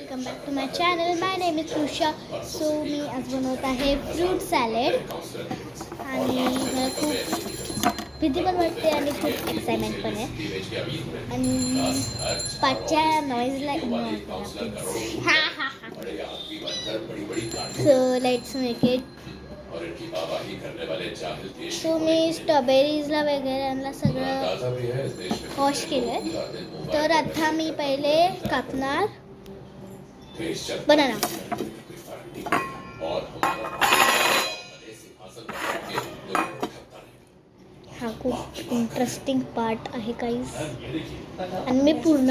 Welcome back to my channel. My name is Krisha. So मी आज बनवत आहे फ्रूट सॅलेड आणि मला खूप भीती पण वाटते आणि खूप एक्साइटमेंट पण आहे आणि पाचच्या नॉईजला इग्नोर करा. So let's make it. So मी स्ट्रॉबेरीजला वगैरे सगळं वॉश केलं. तर आता मी पहिले कापणार बनाना. हा खूप इंटरेस्टिंग पार्ट आहे काहीच आणि मी पूर्ण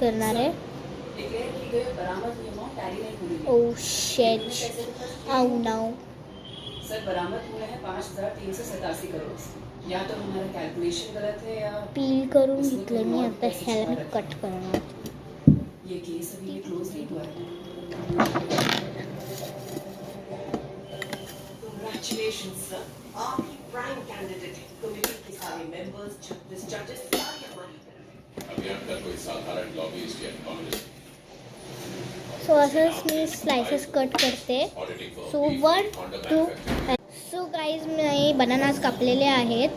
करणार आहे. ओ शेट. आऊ नाउ सर बरामद हुए हैं 5,387 करोड़. या तो हमारा कैलकुलेशन गलत है या पील करून घेतले मी. आता ह्याला मी कट करणार. ये केस अभी क्लोज नहीं हुआ है. Congratulations sir. आप ही प्राइम कैंडिडेट हैं. कमेटी के सारे मेंबर्स 36 जजेस सारी हमारी तरफ. अभी अब तक कोई साधारण लॉबिस्ट या कांग्रेस. सो असंच मी स्लाइसेस कट करते. सो 1 2. सो गाईज मी बनानास कापलेले आहेत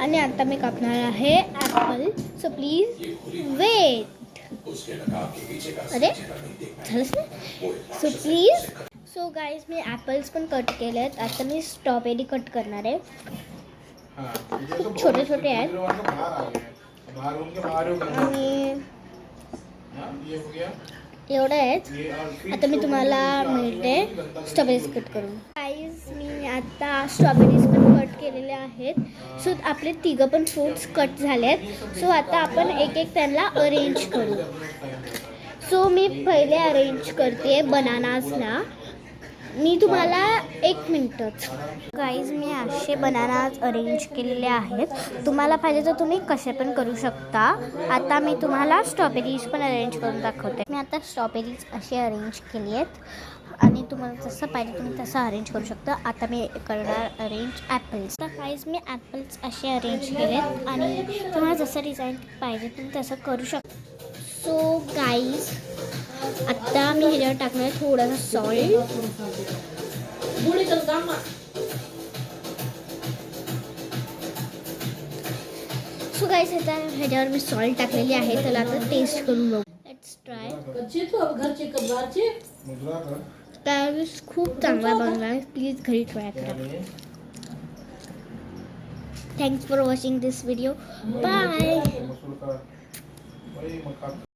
आणि आता मी कापणार आहे ॲपल. So please weight. अरे झालंच नाही. So please. So guys me apples पण कट केले आहेत. आता मी स्ट्रॉबेरी कट करणार आहे. खूप छोटे छोटे आहेत आणि एवढं आहेत. आता मी तुम्हाला मिळते स्ट्रॉबेरीज कट करून. गाईज मी आता स्ट्रॉबेरीज पण कट केलेले आहेत. सो आपले तिघं पण फ्रूट्स कट झाले आहेत. सो आता आपण एक एक त्यांना अरेंज करू. सो मी पहिले अरेंज करते बनानासला. मी तुम्हाला 1 मिनिटच. गाईज मी असे बनानाज अरेंज केलेले आहेत. तुम्हाला पाहिजे तर तुम्ही कसे पण करू शकता. आता मी तुम्हाला स्ट्रॉबेरीज पण अरेंज करून दाखवते. मी आता स्ट्रॉबेरीज असे अरेंज केली आहेत आणि तुम्हाला जसं पाहिजे तुम्ही तसं अरेंज करू शकता. आता मी करणार अरेंज ॲपल्स. तर गाईज मी ॲपल्स असे अरेंज केलेत आणि तुम्हाला जसं डिझाईन पाहिजे तुम्ही तसं करू शकता. सो गाईज आता मी ह्याच्यावर टाकणार आहे थोडासा सॉल्ट. सो गाईज आता ह्याच्यावर मी सॉल्ट टाकलेली आहे. त्याला आता टेस्ट करून बघू. Let's try. गाईज खूप चांगला बनला आहे. प्लीज घरी ट्राय करा. Thanks for watching this video. Bye.